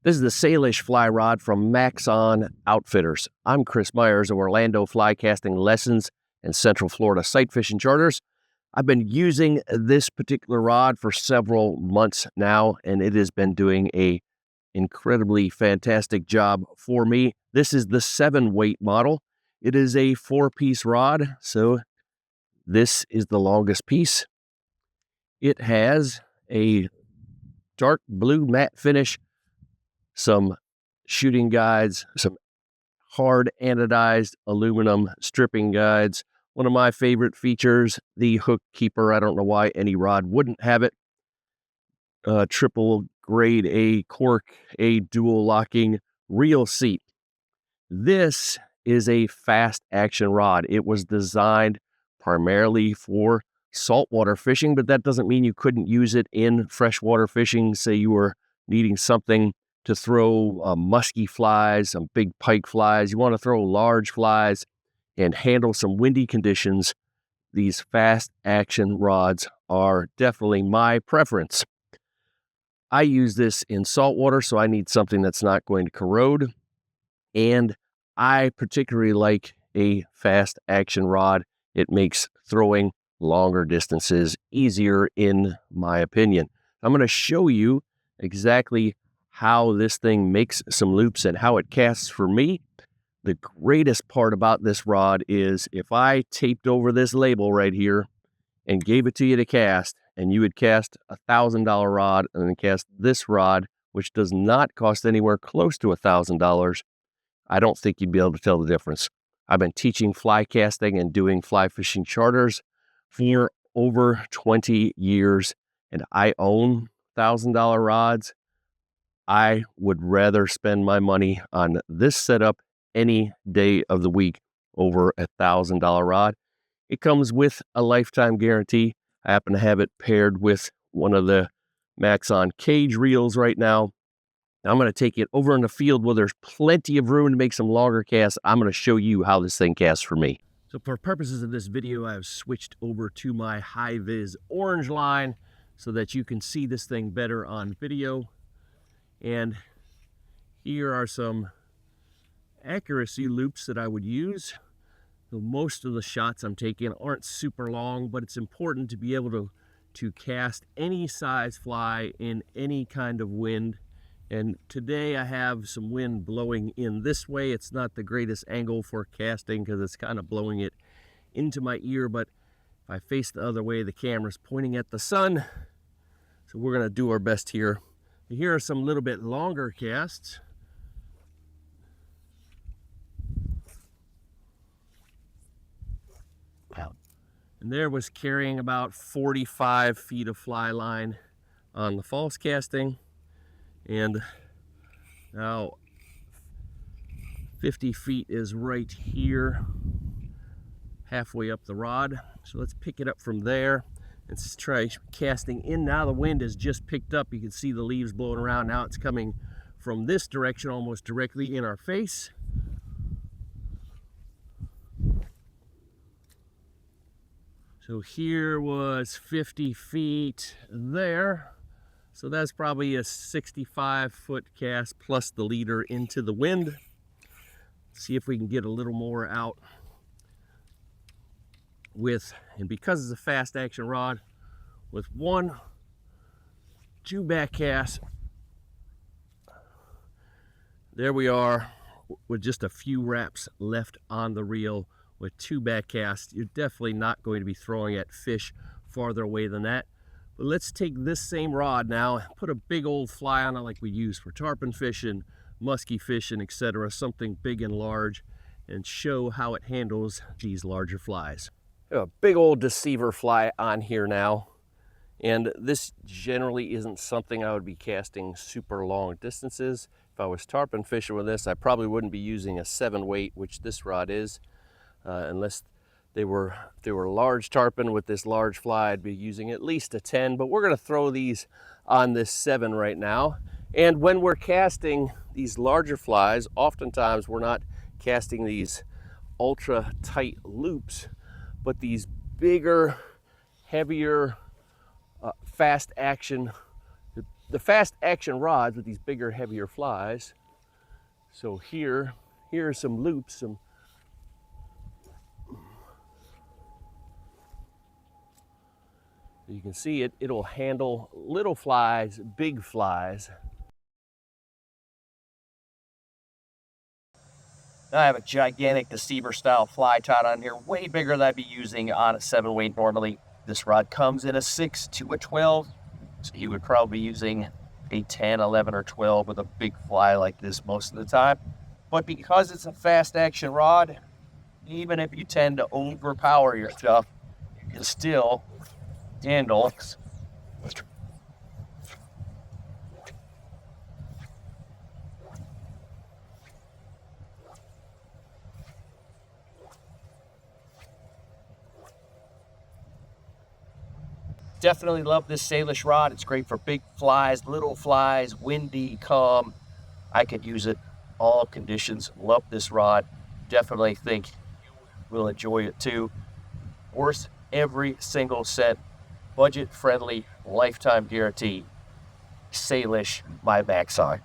This is the Salish fly rod from Maxxon Outfitters. I'm Chris Myers of Orlando Fly Casting Lessons and Central Florida Sight Fishing Charters. I've been using this particular rod for several months now, and it has been doing a incredibly fantastic job for me. This is the 7-weight model. It is a 4-piece rod, so this is the longest piece. It has a dark blue matte finish, some shooting guides, some hard anodized aluminum stripping guides. One of my favorite features, the hook keeper. I don't know why any rod wouldn't have it. Triple grade A cork, a dual locking reel seat. This is a fast action rod. It was designed primarily for saltwater fishing, but that doesn't mean you couldn't use it in freshwater fishing. Say you were needing something to throw musky flies, some big pike flies. You want to throw large flies and handle some windy conditions. These fast action rods are definitely my preference. I use this in saltwater, so I need something that's not going to corrode. And I particularly like a fast action rod. It makes throwing longer distances easier, in my opinion. I'm going to show you exactly how this thing makes some loops and how it casts for me. The greatest part about this rod is if I taped over this label right here and gave it to you to cast, and you would cast a $1,000 rod and then cast this rod, which does not cost anywhere close to $1,000, I don't think you'd be able to tell the difference. I've been teaching fly casting and doing fly fishing charters for over 20 years, and I own $1,000 rods. I would rather spend my money on this setup any day of the week over a $1,000 rod. It comes with a lifetime guarantee. I happen to have it paired with one of the Maxxon cage reels right now. I'm going to take it over in the field where there's plenty of room to make some longer casts. I'm going to show you how this thing casts for me. So for purposes of this video, I've switched over to my high-vis orange line so that you can see this thing better on video. And here are some accuracy loops that I would use. So most of the shots I'm taking aren't super long, but it's important to be able to cast any size fly in any kind of wind. And today I have some wind blowing in this way. It's not the greatest angle for casting because it's kind of blowing it into my ear, but if I face the other way, the camera's pointing at the sun. So we're going to do our best here. Here are some little bit longer casts. And there was carrying about 45 feet of fly line on the false casting. And now 50 feet is right here, halfway up the rod. So let's pick it up from there and try casting in. Now the wind has just picked up. You can see the leaves blowing around. Now it's coming from this direction, almost directly in our face. So here was 50 feet there. So that's probably a 65-foot cast plus the leader into the wind. See if we can get a little more out with, and because it's a fast action rod, with 2 back casts. There we are with just a few wraps left on the reel with 2 back casts. You're definitely not going to be throwing at fish farther away than that. But let's take this same rod now, put a big old fly on it like we use for tarpon fishing, musky fishing, etc., something big and large, and show how it handles these larger flies. A big old deceiver fly on here now, and this generally isn't something I would be casting super long distances. If I was tarpon fishing with this, I probably wouldn't be using a 7-weight, which this rod is, unless they were large tarpon with this large fly. I'd be using at least a 10, but we're going to throw these on this 7 right now. And when we're casting these larger flies, oftentimes we're not casting these ultra tight loops, but these bigger, heavier, fast action the fast action rods with these bigger, heavier flies. So here are some loops, you can see it'll handle little flies, big flies. I have a gigantic deceiver style fly tied on here, way bigger than I'd be using on a 7-weight normally. This rod comes in a 6 to a 12, so you would probably be using a 10, 11, or 12 with a big fly like this most of the time. But because it's a fast action rod, even if you tend to overpower your stuff, you can still handle. Definitely love this Salish rod. It's great for big flies, little flies, windy, calm. I could use it all conditions. Love this rod. Definitely think you will enjoy it too. Worth every single cent. Budget friendly, lifetime guarantee. Salish by Maxxon.